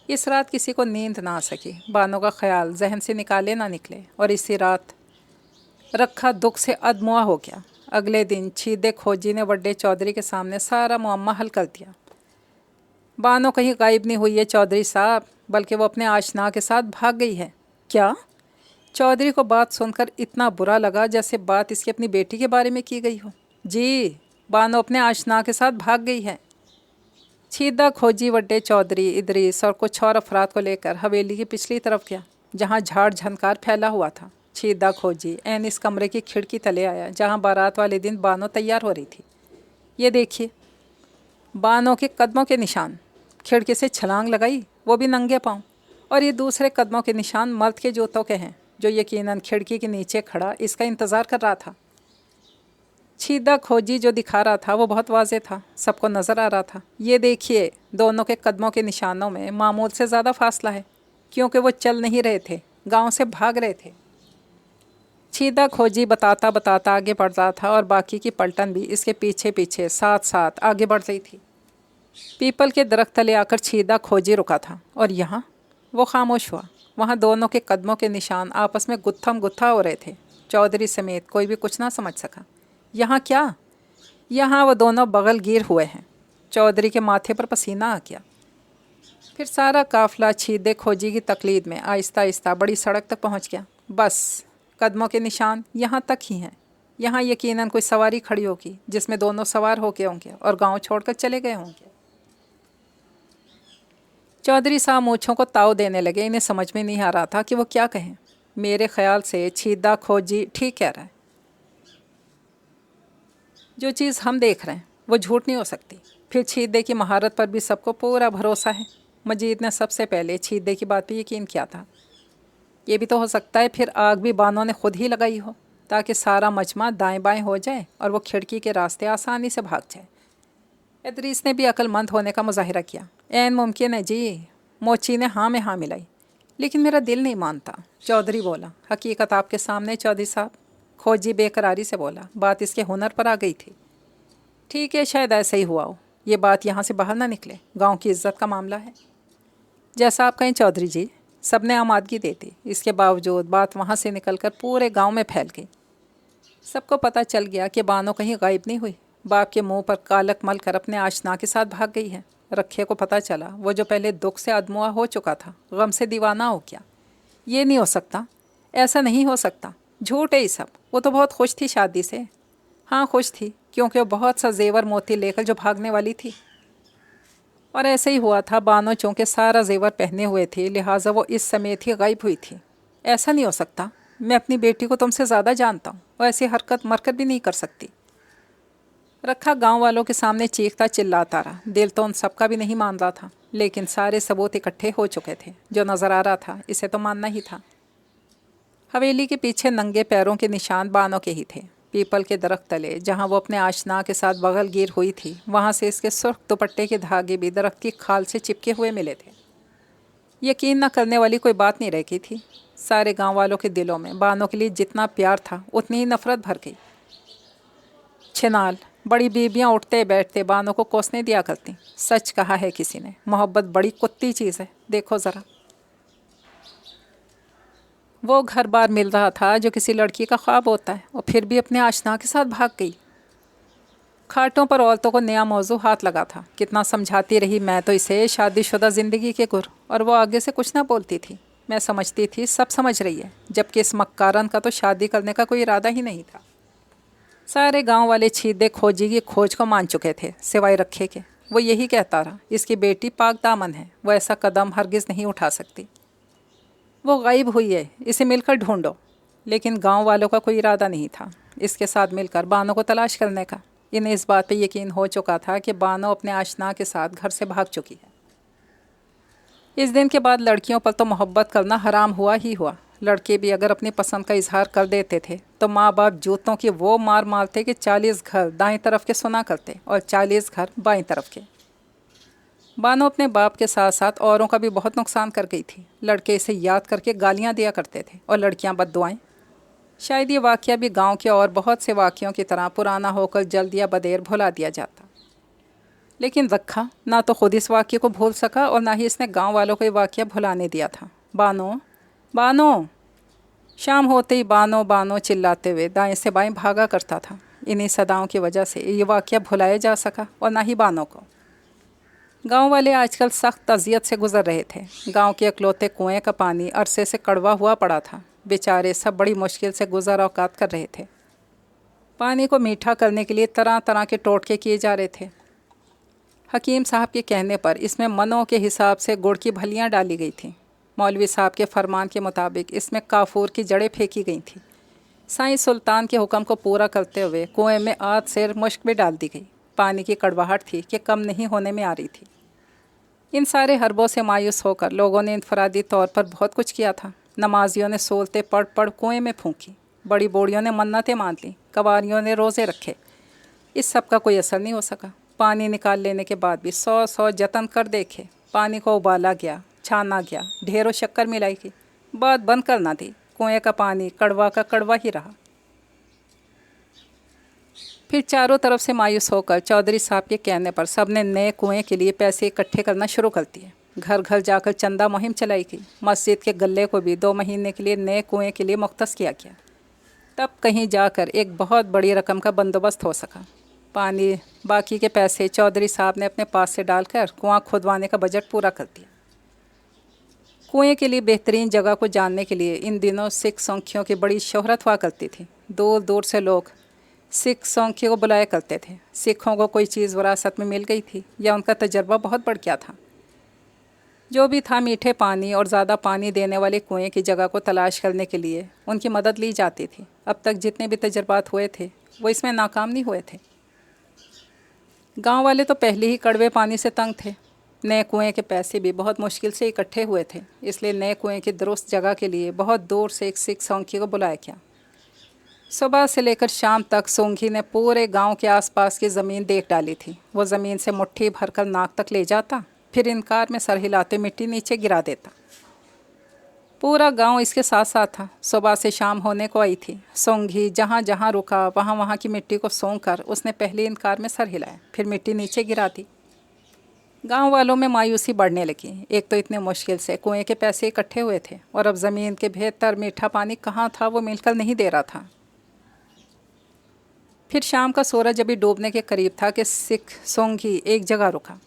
اس رات کسی کو نیند نہ آ سکی۔ بانو کا خیال ذہن سے نکالے نہ نکلے، اور اسی رات رکھا دکھ سے ادموا ہو گیا۔ اگلے دن چھیدے کھوجی نے وڈے چودھری کے سامنے سارا معمہ حل کر دیا۔ بانو کہیں غائب نہیں ہوئی ہے چودھری صاحب، بلکہ وہ اپنے آشنا کے ساتھ بھاگ گئی ہے۔ کیا؟ چودھری کو بات سن کر اتنا برا لگا جیسے بات اس کی اپنی بیٹی کے بارے میں کی گئی ہو۔ جی، بانو اپنے آشنا کے ساتھ بھاگ گئی ہے۔ چھیدہ کھوجی وڈے چودھری، ادریس اور کچھ اور افراد کو لے کر حویلی کی پچھلی طرف گیا، جہاں جھاڑ جھنکار پھیلا ہوا تھا۔ छीदा खोजी ऐन इस कमरे की खिड़की तले आया जहाँ बारात वाले दिन बानो तैयार हो रही थी। ये देखिए, बानो के कदमों के निशान। खिड़की से छलांग लगाई, वो भी नंगे पाँव, और ये दूसरे कदमों के निशान मर्द के जूतों के हैं जो यकीनन खिड़की के नीचे खड़ा इसका इंतज़ार कर रहा था। छीदा खोजी जो दिखा रहा था वो बहुत वाज़ेह था, सबको नज़र आ रहा था। ये देखिए, दोनों के कदमों के निशानों में मामूल से ज़्यादा फासला है, क्योंकि वो चल नहीं रहे थे, गांव से भाग रहे थे। छीदा खोजी बताता बताता आगे बढ़ रहा था और बाकी की पलटन भी इसके पीछे पीछे साथ साथ आगे बढ़ रही थी। पीपल के दरख्त तले आकर छीदा खोजी रुका था और यहाँ वो खामोश हुआ। वहाँ दोनों के कदमों के निशान आपस में गुत्थम गुत्था हो रहे थे। चौधरी समेत कोई भी कुछ ना समझ सका। यहाँ क्या? यहाँ वो दोनों बगल गिर हुए हैं। चौधरी के माथे पर पसीना आ गया। फिर सारा काफिला छीदे खोजी की तकलीद में आहिस्ता आहिस्ता बड़ी सड़क तक पहुँच गया। बस कदमों के निशान यहाँ तक ही हैं। यहाँ यकीनन कोई सवारी खड़ी होगी जिसमें दोनों सवार होके होंगे और गांव छोड़कर चले गए होंगे। चौधरी साहब मूँछों को ताव देने लगे। इन्हें समझ में नहीं आ रहा था कि वो क्या कहें। मेरे ख्याल से छीदा खोजी ठीक कह रहा है। जो चीज़ हम देख रहे हैं वो झूठ नहीं हो सकती। फिर छीदे की महारत पर भी सबको पूरा भरोसा है। मजीद ने सबसे पहले छीदे की बात पर यकीन किया था। ये भी तो हो सकता है फिर आग भी बानों ने खुद ही लगाई हो ताकि सारा मजमा दाएं बाएं हो जाए और वो खिड़की के रास्ते आसानी से भाग जाए। इदरीस ने भी अक्लमंद होने का मुजाहिरा किया। ऐन मुमकिन है जी। मोची ने हाँ में हाँ मिलाई। लेकिन मेरा दिल नहीं मानता, चौधरी बोला। हकीकत आपके सामने चौधरी साहब, खोजी बेकरारी से बोला। बात इसके हुनर पर आ गई थी। ठीक है, शायद ऐसा ही हुआ हो। ये बात यहाँ से बाहर ना निकले। गाँव की इज्जत का मामला है। जैसा आप कहें चौधरी जी। सब ने आमादगी दे दी। इसके बावजूद बात वहाँ से निकलकर पूरे गांव में फैल गई। सबको पता चल गया कि बानो कहीं गायब नहीं हुई। बाप के मुंह पर कालक मल कर अपने आशना के साथ भाग गई है। रखे को पता चला वो जो पहले दुख से अदमुआ हो चुका था गम से दीवाना हो गया। ये नहीं हो सकता, ऐसा नहीं हो सकता, झूठ है ये सब। वो तो बहुत खुश थी शादी से। हाँ खुश थी, क्योंकि वो बहुत सा जेवर मोती लेकर जो भागने वाली थी। और ऐसे ही हुआ था। बानो चूँकि सारा जेवर पहने हुए थे लिहाजा वो इस समेत ही गायब हुई थी। ऐसा नहीं हो सकता। मैं अपनी बेटी को तुमसे ज़्यादा जानता हूँ। वो ऐसी हरकत मरकर भी नहीं कर सकती। रखा गांव वालों के सामने चीखता चिल्लाता रहा। दिल तो उन सबका भी नहीं मान रहा था, लेकिन सारे सबूत इकट्ठे हो चुके थे। जो नज़र आ रहा था इसे तो मानना ही था। हवेली के पीछे नंगे पैरों के निशान बानों के ही थे। पीपल के दरख्त तले जहाँ वो अपने आशना के साथ बगल गिर हुई थी वहाँ से इसके सुर्ख दुपट्टे के धागे भी दरख्त की खाल से चिपके हुए मिले थे। यकीन न करने वाली कोई बात नहीं रखी थी। सारे गांव वालों के दिलों में बानों के लिए जितना प्यार था उतनी ही नफरत भर गई। छिनाल बड़ी बीबियाँ उठते बैठते बानों को कोसने दिया करती। सच कहा है किसी ने, मोहब्बत बड़ी कुत्ती चीज़ है। देखो ज़रा, वो घर बार मिल रहा था जो किसी लड़की का ख्वाब होता है, और फिर भी अपने आशना के साथ भाग गई। खाटों पर औरतों को नया मौजू हाथ लगा था। कितना समझाती रही मैं तो इसे शादीशुदा ज़िंदगी के गुर, और वो आगे से कुछ ना बोलती थी। मैं समझती थी सब समझ रही है, जबकि इस मक्कारन का तो शादी करने का कोई इरादा ही नहीं था। सारे गांव वाले छीदे खोजी की खोज को मान चुके थे सिवाय रखे के। वो यही कहता रहा, इसकी बेटी पाक दामन है, वो ऐसा कदम हरगिज़ नहीं उठा सकती। वो गायब हुई है, इसे मिलकर ढूंढो। लेकिन गांव वालों का कोई इरादा नहीं था इसके साथ मिलकर बानो को तलाश करने का। इन्हें इस बात पे यकीन हो चुका था कि बानो अपने आशना के साथ घर से भाग चुकी है। इस दिन के बाद लड़कियों पर तो मोहब्बत करना हराम हुआ ही हुआ। लड़के भी अगर अपनी पसंद का इजहार कर देते थे तो माँ बाप जूतों की वो मार मारते कि 40 घर दाएं तरफ के सुना करते और 40 घर बाएं तरफ के। बानो अपने बाप के साथ साथ औरों का भी बहुत नुकसान कर गई थी। लड़के इसे याद करके गालियाँ दिया करते थे और लड़कियाँ बद्दुआएं। शायद ये वाक़या भी गांव के और बहुत से वाक़यों की तरह पुराना होकर जल्द या बदेर भुला दिया जाता। लेकिन रखा ना तो खुद इस वाक़ये को भूल सका और ना ही इसने गांव वालों को ये वाक़या भुलाने दिया था। बानो बानो, शाम होते ही बानो बानो चिल्लाते हुए दाएं से बाएं भागा करता था। इन्हीं सदाओं की वजह से ये वाक़या भुलाया जा सका और ना ही बानो को। गांव वाले आजकल सख्त अजियत से गुजर रहे थे। गांव के अकलौते कुएं का पानी अरसे से कड़वा हुआ पड़ा था। बेचारे सब बड़ी मुश्किल से गुजर औकात कर रहे थे। पानी को मीठा करने के लिए तरह तरह के टोटके किए जा रहे थे। हकीम साहब के कहने पर इसमें मनों के हिसाब से गुड़ की भलियाँ डाली गई थीं। मौलवी साहब के फरमान के मुताबिक इसमें काफूर की जड़ें फेंकी गई थीं। साईं सुल्तान के हुक्म को पूरा करते हुए कुएं में आध सेर मुश्क भी डाल दी गई। पानी की कड़वाहट थी कि कम नहीं होने में आ रही थी। इन सारे हरबों से मायूस होकर लोगों ने इनफरादी तौर पर बहुत कुछ किया था। नमाजियों ने सोलते पढ़ पढ़ कुएं में फूंकी, बड़ी बूढ़ियों ने मन्नतें मान लीं, कवारियों ने रोज़े रखे। इस सब का कोई असर नहीं हो सका। पानी निकाल लेने के बाद भी 100 जतन कर देखे। पानी को उबाला गया, छाना गया, ढेरों शक्कर मिलाई गई, बात बंद करना थी। कुएं का पानी कड़वा का कड़वा ही रहा। फिर चारों तरफ से मायूस होकर चौधरी साहब के कहने पर सब ने नए कुएं के लिए पैसे इकट्ठे करना शुरू कर दिए। घर घर जाकर चंदा मुहिम चलाई गई। मस्जिद के गले को भी 2 महीने के लिए नए कुएं के लिए मुख्तस किया गया। तब कहीं जाकर एक बहुत बड़ी रकम का बंदोबस्त हो सका। पानी बाकी के पैसे चौधरी साहब ने अपने पास से डालकर कुआं खुदवाने का बजट पूरा कर दिया। कुएं के लिए बेहतरीन जगह को जानने के लिए इन दिनों सिख सौंखियों की बड़ी शोहरत हुआ करती थी। दूर दूर से लोग सिख सौंखियों को बुलाया करते थे। सिखों को कोई चीज़ विरासत में मिल गई थी या उनका तजर्बा बहुत बढ़ गया था। जो भी था, मीठे पानी और ज़्यादा पानी देने वाले कुएं की जगह को तलाश करने के लिए उनकी मदद ली जाती थी। अब तक जितने भी तजर्बात हुए थे वो इसमें नाकाम नहीं हुए थे। गांव वाले तो पहले ही कड़वे पानी से तंग थे। नए कुएं के पैसे भी बहुत मुश्किल से इकट्ठे हुए थे, इसलिए नए कुएं की दुरुस्त जगह के लिए बहुत दूर से एक सिख सौंखी को बुलाया गया। सुबह से लेकर शाम तक सोंघी ने पूरे गांव के आसपास की ज़मीन देख डाली थी। वो ज़मीन से मुट्ठी भरकर नाक तक ले जाता, फिर इनकार में सर हिलाते मिट्टी नीचे गिरा देता। पूरा गांव इसके साथ साथ था। सुबह से शाम होने को आई थी। सोंघी जहाँ जहाँ रुका वहाँ वहाँ की मिट्टी को सोंघ कर उसने पहले इनकार में सर हिलाया, फिर मिट्टी नीचे गिरा दी। गांव वालों में मायूसी बढ़ने लगी। एक तो इतने मुश्किल से कुएं के पैसे इकट्ठे हुए थे और अब ज़मीन के बेहतर मीठा पानी कहाँ था वो मिलकर नहीं दे रहा था। फिर शाम का सूरज अभी डूबने के करीब था कि सिख सोंघी एक जगह रुका।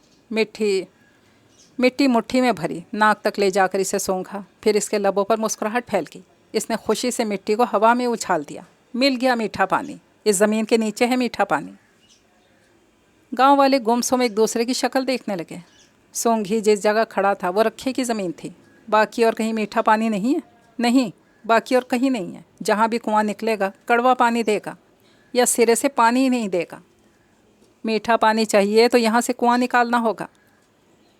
मिट्टी मुट्ठी में भरी, नाक तक ले जाकर इसे सोंघा, फिर इसके लबों पर मुस्कुराहट फैल गई। इसने खुशी से मिट्टी को हवा में उछाल दिया। मिल गया मीठा पानी, इस ज़मीन के नीचे है मीठा पानी। गांव वाले गुमसुम एक दूसरे की शक्ल देखने लगे। सोंघी जिस जगह खड़ा था वो रखे की ज़मीन थी। बाकी और कहीं मीठा पानी नहीं है? नहीं, बाकी और कहीं नहीं है। जहाँ भी कुआं निकलेगा कड़वा पानी देगा या सिरे से पानी ही नहीं देगा। मीठा पानी चाहिए तो यहाँ से कुआं निकालना होगा।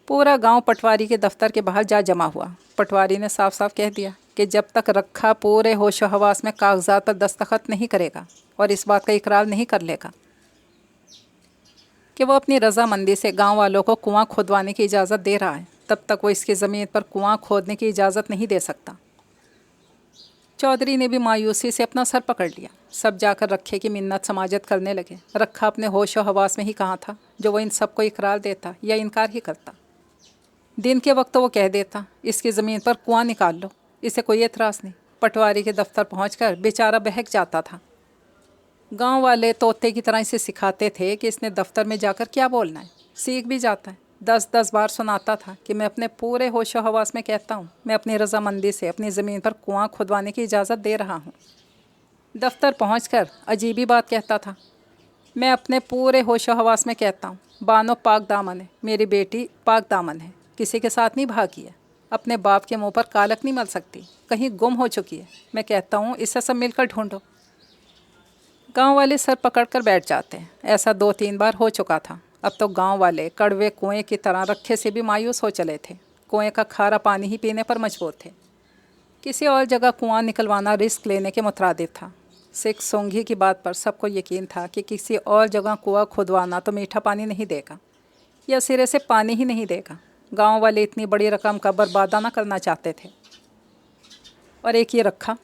पूरा गांव पटवारी के दफ्तर के बाहर जा जमा हुआ। पटवारी ने साफ साफ कह दिया कि जब तक रखा पूरे होशो हवास में कागजात पर दस्तखत नहीं करेगा और इस बात का इकरार नहीं कर लेगा कि वो अपनी रजामंदी से गांव वालों को कुआं खोदवाने की इजाज़त दे रहा है, तब तक वो इसकी ज़मीन पर कुआं खोदने की इजाज़त नहीं दे सकता। चौधरी ने भी मायूसी से अपना सर पकड़ लिया। सब जाकर रखे की मिन्नत समाजत करने लगे। रखा अपने होश व हवास में ही कहाँ था जो वो इन सबको इकरार देता या इनकार ही करता। दिन के वक्त तो वो कह देता इसकी ज़मीन पर कुआं निकाल लो, इसे कोई एतराज़ नहीं। पटवारी के दफ्तर पहुंचकर बेचारा बहक जाता था। गांव वाले तोते की तरह इसे सिखाते थे कि इसने दफ्तर में जाकर क्या बोलना है। सीख भी जाता है। 10 बार सुनाता था कि मैं अपने पूरे होश व हवास में कहता हूँ, मैं अपनी रजामंदी से अपनी ज़मीन पर कुआं खुदवाने की इजाज़त दे रहा हूँ। दफ्तर पहुंचकर अजीब ही बात कहता था, मैं अपने पूरे होश व हवास में कहता हूँ, बानो पाक दामन है, मेरी बेटी पाक दामन है, किसी के साथ नहीं भागी है, अपने बाप के मुंह पर कालक नहीं मल सकती, कहीं गुम हो चुकी है। मैं कहता हूँ इसे सब मिलकर ढूंढो। गांव वाले सर पकड़कर बैठ जाते हैं। ऐसा 2-3 बार हो चुका था। अब तो गांव वाले कड़वे कुएं की तरह रखे से भी मायूस हो चले थे। कुएं का खारा पानी ही पीने पर मजबूर थे। किसी और जगह कुआं निकलवाना रिस्क लेने के मुतरादिफ था। सिख सोंघी की बात पर सबको यकीन था कि किसी और जगह कुआं खुदवाना तो मीठा पानी नहीं देगा या सिरे से पानी ही नहीं देगा। गांव वाले इतनी बड़ी रकम का बर्बादा ना करना चाहते थे। और एक ये रखा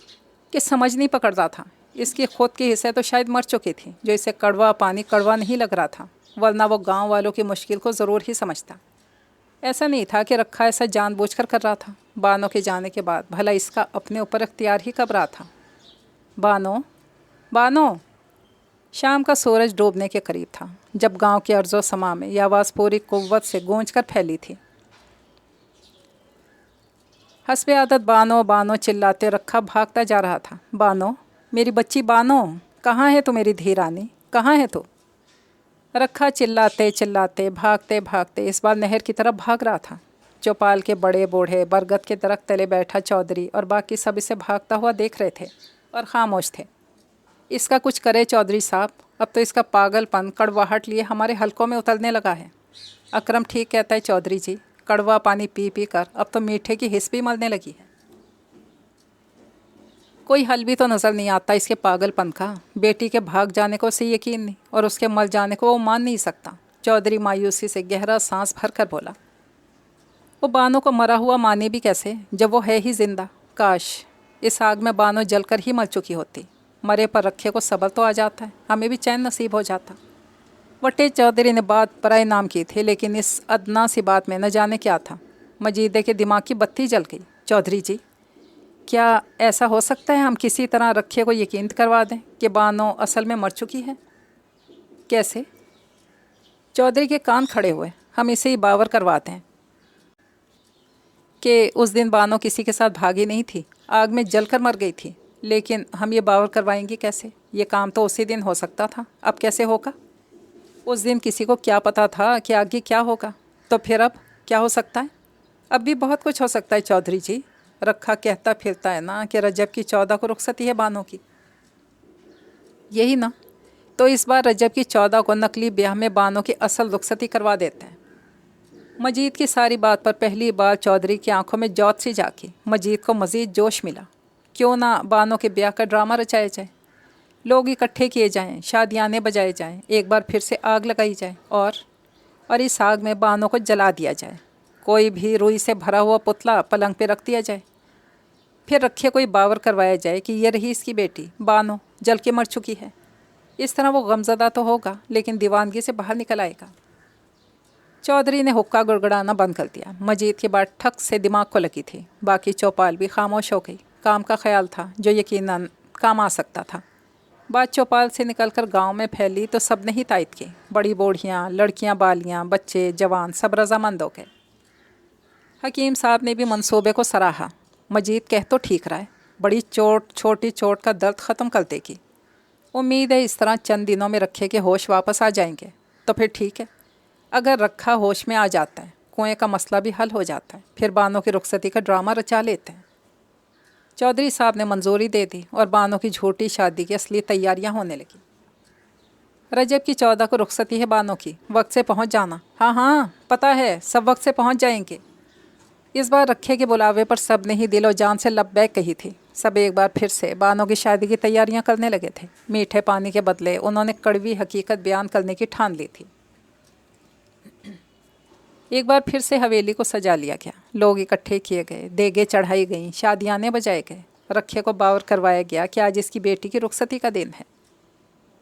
कि समझ नहीं पकड़ता था। इसकी खुद की हिस्से तो शायद मर चुकी थी, जो इसे कड़वा पानी कड़वा नहीं लग रहा था, वरना वो गांव वालों की मुश्किल को ज़रूर ही समझता। ऐसा नहीं था कि रखा ऐसा जानबूझकर कर रहा था। बानो के जाने के बाद भला इसका अपने ऊपर इख्तियार ही कब रहा था। बानो, बानो। शाम का सूरज डूबने के करीब था जब गांव के अर्ज़ो समा में यह आवाज़ पूरी कुव्वत से गूंज कर फैली थी। हस्बे आदत बानो बानो चिल्लाते रखा भागता जा रहा था। बानो, मेरी बच्ची बानो, कहाँ है तू मेरी धीरानी, कहाँ है तू? रखा चिल्लाते चिल्लाते भागते भागते इस बार नहर की तरफ भाग रहा था। चौपाल के बड़े बूढ़े बरगद के दरख्त तले बैठा चौधरी और बाकी सब इसे भागता हुआ देख रहे थे और खामोश थे। इसका कुछ करे चौधरी साहब, अब तो इसका पागलपन कड़वाहट लिए हमारे हलकों में उतरने लगा है। अकरम ठीक कहता है चौधरी जी, कड़वा पानी पी पी कर अब तो मीठे की हिस्स भी मरने लगी है। कोई हल भी तो नज़र नहीं आता इसके पागलपन का। बेटी के भाग जाने को उसे यकीन नहीं और उसके मर जाने को वो मान नहीं सकता। चौधरी मायूसी से गहरा सांस भर कर बोला, वो बानो को मरा हुआ माने भी कैसे जब वो है ही जिंदा। काश इस आग में बानो जलकर ही मर चुकी होती। मरे पर रखे को सब्र तो आ जाता है, हमें भी चैन नसीब हो जाता। वटे चौधरी ने बात पराए नाम की थी, लेकिन इस अदना सी बात में न जाने क्या था। मजीदे के दिमाग की बत्ती जल गई। चौधरी जी, क्या ऐसा हो सकता है हम किसी तरह रखे को यकीन करवा दें कि बानो असल में मर चुकी है? कैसे? चौधरी के कान खड़े हुए। हम इसे ही बावर करवाते हैं कि उस दिन बानो किसी के साथ भागी नहीं थी, आग में जलकर मर गई थी। लेकिन हम ये बावर करवाएंगे कैसे? ये काम तो उसी दिन हो सकता था, अब कैसे होगा? उस दिन किसी को क्या पता था कि आगे क्या होगा? तो फिर अब क्या हो सकता है? अब भी बहुत कुछ हो सकता है चौधरी जी। रखा कहता फिरता है ना कि रजब की 14 को रुखसती है बानो की। यही ना, तो इस बार रजब की 14 को नकली ब्याह में बानो की असल रुखसती करवा देते हैं। मजीद की सारी बात पर पहली बार चौधरी की आंखों में जौत सी झांकी। मजीद को मज़ीद जोश मिला। क्यों ना बानो के ब्याह का ड्रामा रचाया जाए, लोग इकट्ठे किए जाएं, शादियाने बजाए जाएं, एक बार फिर से आग लगाई जाए और इस आग में बानो को जला दिया जाए। कोई भी रुई से भरा हुआ पुतला पलंग पे रख दिया जाए। फिर रखे कोई बावर करवाया जाए कि ये रही इसकी बेटी बानो, जल के मर चुकी है। इस तरह वो गमज़दा तो होगा, लेकिन दीवानगी से बाहर निकल आएगा। चौधरी ने हुक्का गुड़गड़ाना बंद कर दिया। मजीद की बात ठक से दिमाग को लगी थी। बाकी चौपाल भी खामोश हो गई। काम का ख्याल था जो यकीनन काम आ सकता था। बात चौपाल से निकलकर गांव में फैली तो सब ने ही तायद की। बड़ी बूढ़ियाँ, लड़कियाँ, बालियाँ, बच्चे, जवान सब रजामंद हो गए। हकीम साहब ने भी मंसूबे को सराहा। मजीद कह तो ठीक रहा है, बड़ी छोटी चोट का दर्द ख़त्म कर देगी। उम्मीद है इस तरह चंद दिनों में रखे के होश वापस आ जाएंगे। तो फिर ठीक है, अगर रखा होश में आ जाता है, कुएं का मसला भी हल हो जाता है। फिर बानो की रुखसती का ड्रामा रचा लेते हैं। चौधरी साहब ने मंजूरी दे दी और बानो की झूठी शादी की असली तैयारियां होने लगी। रजब की 14 को रुखसती है बानो की, वक्त से पहुंच जाना। हाँ हाँ पता है, सब वक्त से पहुंच जाएंगे। इस बार रखे के बुलावे पर सब ने ही दिलो जान से लब्बैक कही थी। सब एक बार फिर से बानो की शादी की तैयारियां करने लगे थे। मीठे पानी के बदले उन्होंने कड़वी हकीकत बयान करने की ठान ली थी। एक बार फिर से हवेली को सजा लिया गया। लोग इकट्ठे किए गए, देगे चढ़ाई गईं, शादियाने बजाए गए। रखे को बावर करवाया गया कि आज इसकी बेटी की रुखसती का दिन है।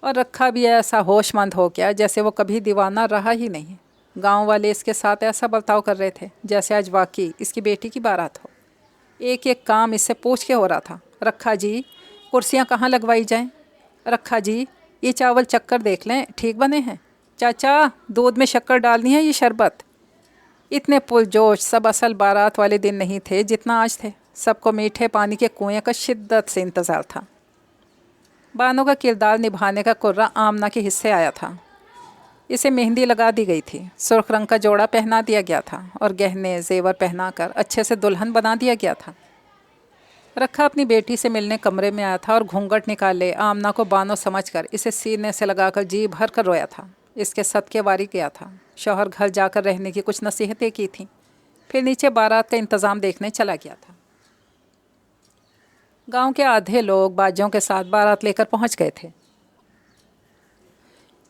और रखा भी ऐसा होशमंद हो गया जैसे वो कभी दीवाना रहा ही नहीं। गांव वाले इसके साथ ऐसा बर्ताव कर रहे थे जैसे आज वाकई इसकी बेटी की बारात हो। एक एक काम इससे पूछ के हो रहा था। रखा जी, कुर्सियाँ कहाँ लगवाई जाएं? रखा जी, ये चावल चक्कर देख लें, ठीक बने हैं? चाचा, दूध में शक्कर डालनी है, ये शरबत। इतने पुरजोश सब असल बारात वाले दिन नहीं थे जितना आज थे। सबको मीठे पानी के कुएं का शिद्दत से इंतज़ार था। बानो का किरदार निभाने का कुर्रा आमना के हिस्से आया था। इसे मेहंदी लगा दी गई थी, सुर्ख रंग का जोड़ा पहना दिया गया था और गहने जेवर पहनाकर अच्छे से दुल्हन बना दिया गया था। रखा अपनी बेटी से मिलने कमरे में आया था और घूंघट निकाले आमना को बानो समझकर इसे सीने से लगाकर जी भर कर रोया था। इसके सदके वारी गया था। शौहर घर जाकर रहने की कुछ नसीहतें की थीं। फिर नीचे बारात का इंतज़ाम देखने चला गया था। गांव के आधे लोग बाजों के साथ बारात लेकर पहुंच गए थे,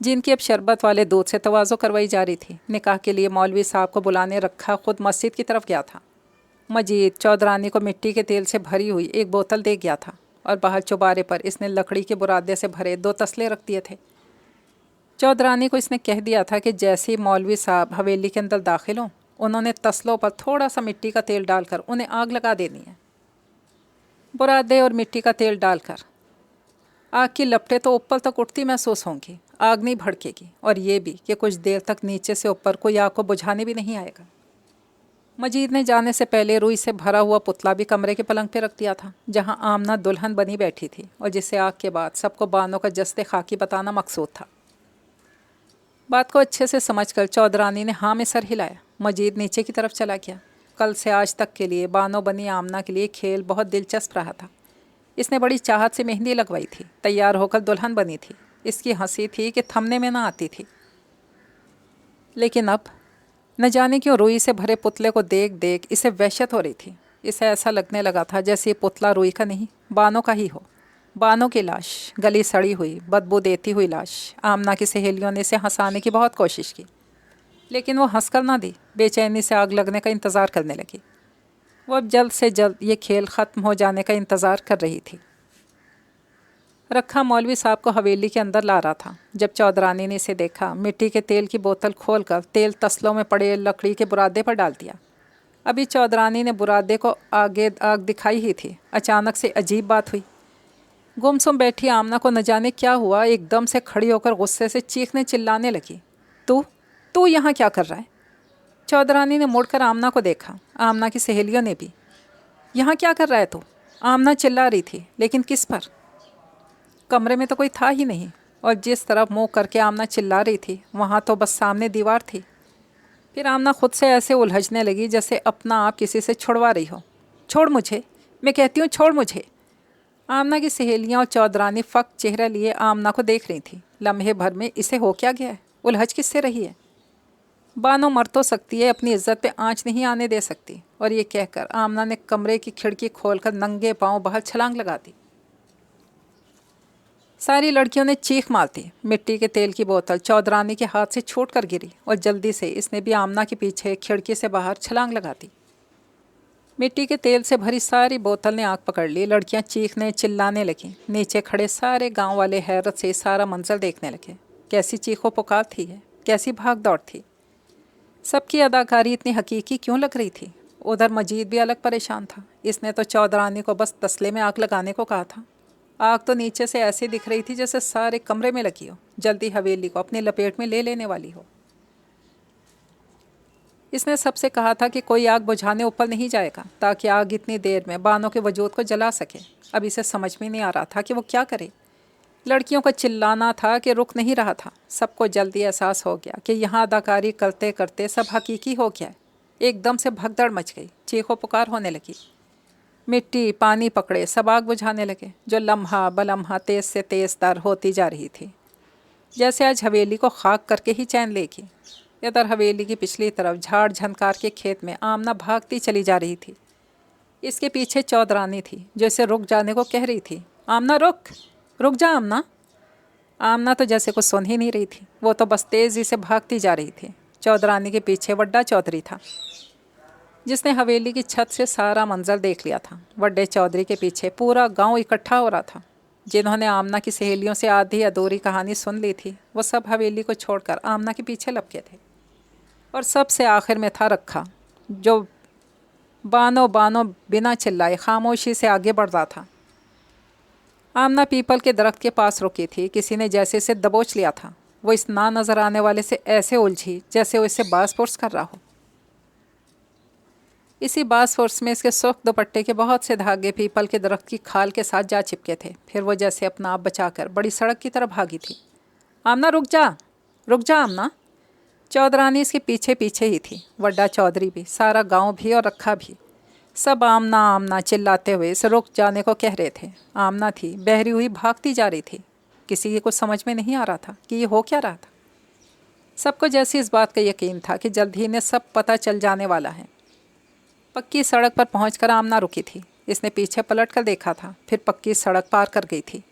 जिनकी अब शरबत वाले दूध से तवाज़ो करवाई जा रही थी। निकाह के लिए मौलवी साहब को बुलाने रखा खुद मस्जिद की तरफ गया था। मजीद चौधरानी को मिट्टी के तेल से भरी हुई एक बोतल दे गया था और बाहर चौबारे पर इसने लकड़ी के बुरादे से भरे 2 तसले रख दिए थे। चौधरानी को इसने कह दिया था कि जैसे ही मौलवी साहब हवेली के अंदर दाखिल हों, उन्होंने तसलों पर थोड़ा सा मिट्टी का तेल डालकर उन्हें आग लगा देनी है। बुरादे और मिट्टी का तेल डालकर आग की लपटें तो ऊपर तक उठती महसूस होंगी, आग नहीं भड़केगी। और ये भी कि कुछ देर तक नीचे से ऊपर कोई आग को बुझाने भी नहीं आएगा। मजीद ने जाने से पहले रुई से भरा हुआ पुतला भी कमरे के पलंग पे रख दिया था, जहां आमना दुल्हन बनी बैठी थी और जिसे आग के बाद सबको बानो का जस्ते खाकी बताना मकसूद था। बात को अच्छे से समझकर चौधरानी ने हाँ में सर हिलाया। मजीद नीचे की तरफ चला गया। कल से आज तक के लिए बानो बनी आमना के लिए खेल बहुत दिलचस्प रहा था। इसने बड़ी चाहत से मेहंदी लगवाई थी, तैयार होकर दुल्हन बनी थी। इसकी हंसी थी कि थमने में ना आती थी। लेकिन अब न जाने क्यों रुई से भरे पुतले को देख देख इसे वहशत हो रही थी। इसे ऐसा लगने लगा था जैसे ये पुतला रुई का नहीं, बानो का ही हो। बानो की लाश, गली सड़ी हुई, बदबू देती हुई लाश। आमना की सहेलियों ने इसे हंसाने की बहुत कोशिश की, लेकिन वो हंसकर ना दी, बेचैनी से आग लगने का इंतज़ार करने लगी। वो अब जल्द से जल्द ये खेल ख़त्म हो जाने का इंतज़ार कर रही थी। रखा मौलवी साहब को हवेली के अंदर ला रहा था। जब चौधरानी ने इसे देखा, मिट्टी के तेल की बोतल खोलकर तेल तसलों में पड़े लकड़ी के बुरादे पर डाल दिया। अभी चौधरानी ने बुरादे को आगे आग दिखाई ही थी, अचानक से अजीब बात हुई। गुमसुम बैठी आमना को न जाने क्या हुआ, एकदम से खड़ी होकर गुस्से से चीखने चिल्लाने लगी। तू यहाँ क्या कर रहा है? चौधरानी ने मुड़कर आमना को देखा। आमना की सहेलियों ने भी। यहाँ क्या कर रहा है तू? आमना चिल्ला रही थी, लेकिन किस पर? कमरे में तो कोई था ही नहीं, और जिस तरफ मुँह करके आमना चिल्ला रही थी वहाँ तो बस सामने दीवार थी। फिर आमना खुद से ऐसे उलझने लगी जैसे अपना आप किसी से छुड़वा रही हो। छोड़ मुझे, मैं कहती हूँ छोड़ मुझे। आमना की सहेलियाँ और चौधरानी फक चेहरा लिए आमना को देख रही थी। लम्हे भर में इसे हो क्या गया है? उलझ किससे रही है? बानो मर तो सकती है, अपनी इज्जत पे आंच नहीं आने दे सकती। और ये कहकर आमना ने कमरे की खिड़की खोलकर नंगे पांव बाहर छलांग लगा दी। सारी लड़कियों ने चीख मारती। मिट्टी के तेल की बोतल चौधरानी के हाथ से छूट कर गिरी और जल्दी से इसने भी आमना के पीछे खिड़की से बाहर छलांग लगा दी। मिट्टी के तेल से भरी सारी बोतल ने आग पकड़ ली। लड़कियां चीखने चिल्लाने लगीं। नीचे खड़े सारे गांव वाले हैरत से सारा मंजर देखने लगे। कैसी चीखों पुकार थी है, कैसी भाग दौड़ थी। सबकी अदाकारी इतनी हकीकी क्यों लग रही थी? उधर मजीद भी अलग परेशान था। इसने तो चौधरानी को बस तसले में आग लगाने को कहा था। आग तो नीचे से ऐसी दिख रही थी जैसे सारे कमरे में लगी हो, जल्दी हवेली को अपनी लपेट में ले लेने वाली हो। इसने सबसे कहा था कि कोई आग बुझाने ऊपर नहीं जाएगा, ताकि आग इतनी देर में बानों के वजूद को जला सके। अब इसे समझ में नहीं आ रहा था कि वो क्या करे। लड़कियों का चिल्लाना था कि रुक नहीं रहा था। सबको जल्दी एहसास हो गया कि यहाँ अदाकारी करते करते सब हकीकी हो गया है। एकदम से भगदड़ मच गई, चीखों पुकार होने लगी। मिट्टी पानी पकड़े सब आग बुझाने लगे, जो लम्हा बलम्हा तेज़ से तेज़ तर होती जा रही थी, जैसे आज हवेली को खाक करके ही चैन लेगी। इधर हवेली की पिछली तरफ झाड़ झनकार के खेत में आमना भागती चली जा रही थी। इसके पीछे चौधरानी थी, जो इसे रुक जाने को कह रही थी। आमना रुक जा आमना। आमना तो जैसे कुछ सुन ही नहीं रही थी, वो तो बस तेज़ी से भागती जा रही थी। चौधरानी के पीछे वड्डा चौधरी था, जिसने हवेली की छत से सारा मंजर देख लिया था। वड्डे चौधरी के पीछे पूरा गांव इकट्ठा हो रहा था। जिन्होंने आमना की सहेलियों से आधी अधूरी कहानी सुन ली थी, वो सब हवेली को छोड़कर आमना के पीछे लपके थे। और सबसे आखिर में था रखा, जो बानो बानो बिना चिल्लाए खामोशी से आगे बढ़ रहा था। आमना पीपल के दरख्त के पास रुकी थी। किसी ने जैसे इसे दबोच लिया था। वो इस ना नज़र आने वाले से ऐसे उलझी जैसे वो इससे बास पुरस कर रहा हो। इसी बास फुर्स में इसके सुर्ख दुपट्टे के बहुत से धागे पीपल के दरख्त की खाल के साथ जा चिपके थे। फिर वो जैसे अपना आप बचाकर बड़ी सड़क की तरफ भागी थी। आमना रुक जा आमना। चौधरानी इसके पीछे पीछे ही थी। वड्डा चौधरी भी, सारा गांव भी और रखा भी, सब आमना आमना चिल्लाते हुए इसे रुक जाने को कह रहे थे। आमना थी बहरी हुई, भागती जा रही थी। किसी की कुछ समझ में नहीं आ रहा था कि ये हो क्या रहा था। सबको जैसे इस बात का यकीन था कि जल्द ही इन्हें सब पता चल जाने वाला है। पक्की सड़क पर पहुंचकर आमना रुकी थी। इसने पीछे पलट कर देखा था, फिर पक्की सड़क पार कर गई थी।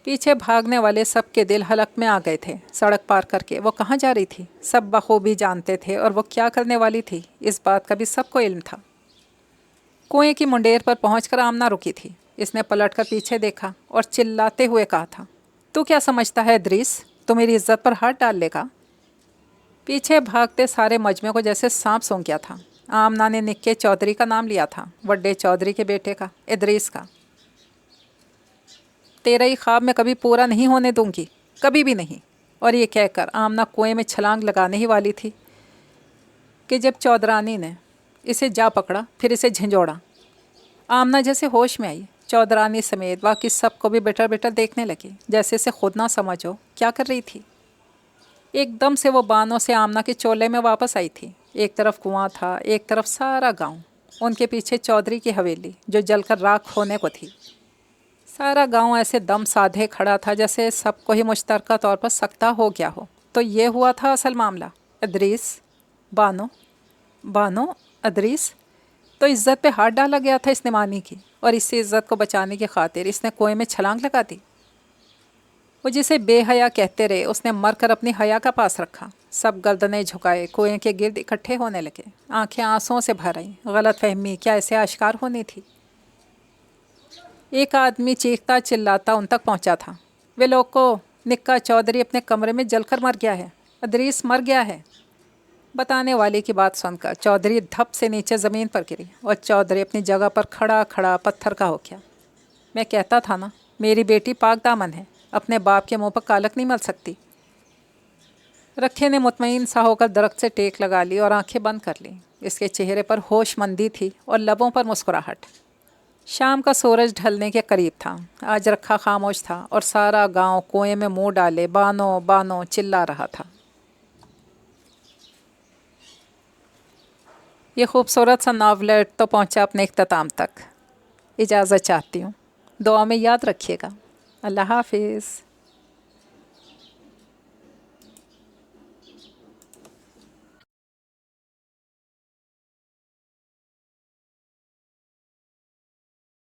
पीछे भागने वाले सबके दिल हलक में आ गए थे। सड़क पार करके वो कहाँ जा रही थी सब बखूबी जानते थे, और वो क्या करने वाली थी इस बात का भी सबको इल्म था। कुएं की मुंडेर पर पहुंचकर आमना रुकी थी। इसने पलटकर पीछे देखा और चिल्लाते हुए कहा था, तू क्या समझता है इद्रीस, तू मेरी इज्जत पर हाथ डाल लेगा? पीछे भागते सारे मजमे को जैसे सांप सूंघ गया था। आमना ने निक्के चौधरी का नाम लिया था, वड्डे चौधरी के बेटे का, इद्रीस का। तेरा ही ख्वाब मैं कभी पूरा नहीं होने दूंगी, कभी भी नहीं। और ये कहकर आमना कुएं में छलांग लगाने ही वाली थी कि जब चौधरानी ने इसे जा पकड़ा, फिर इसे झंझोड़ा। आमना जैसे होश में आई। चौधरानी समेत बाकी सबको भी बेटर बेटर देखने लगी, जैसे इसे खुद ना समझो क्या कर रही थी। ایک دم سے وہ بانوں سے آمنہ کے چولے میں واپس آئی تھی۔ ایک طرف کنواں تھا، ایک طرف سارا گاؤں، ان کے پیچھے چودھری کی حویلی جو جل کر راکھ ہونے کو تھی۔ سارا گاؤں ایسے دم سادھے کھڑا تھا جیسے سب کو ہی مشترکہ طور پر سکتہ ہو گیا ہو۔ تو یہ ہوا تھا اصل معاملہ۔ ادریس، بانو، ادریس۔ تو عزت پہ ہاتھ ڈالا گیا تھا اس نمانی کی، اور اس سے عزت کو بچانے کی خاطر اس نے کنویں میں چھلانگ لگا دی۔ وہ جسے بے حیا کہتے رہے، اس نے مر کر اپنی حیا کا پاس رکھا۔ سب گردنیں جھکائے کنویں کے گرد اکٹھے ہونے لگے، آنکھیں آنسوؤں سے بھر آئیں۔ غلط فہمی کیا ایسے آشکار ہونی تھی؟ ایک آدمی چیختا چلاتا ان تک پہنچا تھا، وہ لوگ کو نکا چودھری اپنے کمرے میں جل کر مر گیا ہے، ادریس مر گیا ہے۔ بتانے والے کی بات سن کر چودھری دھپ سے نیچے زمین پر گری، اور چودھری اپنی جگہ پر کھڑا کھڑا پتھر کا ہو گیا۔ میں کہتا تھا نا، میری بیٹی پاک دامن ہے، اپنے باپ کے منہ پر کالک نہیں مل سکتی۔ رکھے نے مطمئن سا ہو کر درخت سے ٹیک لگا لی اور آنکھیں بند کر لیں۔ اس کے چہرے پر ہوش مندی تھی اور لبوں پر مسکراہٹ۔ شام کا سورج ڈھلنے کے قریب تھا۔ آج رکھا خاموش تھا اور سارا گاؤں کنویں میں منہ ڈالے بانو بانو چلا رہا تھا۔ یہ خوبصورت سا ناولٹ تو پہنچا اپنے اختتام تک۔ اجازت چاہتی ہوں، دعا میں یاد رکھیے گا۔ اللہ حافظ۔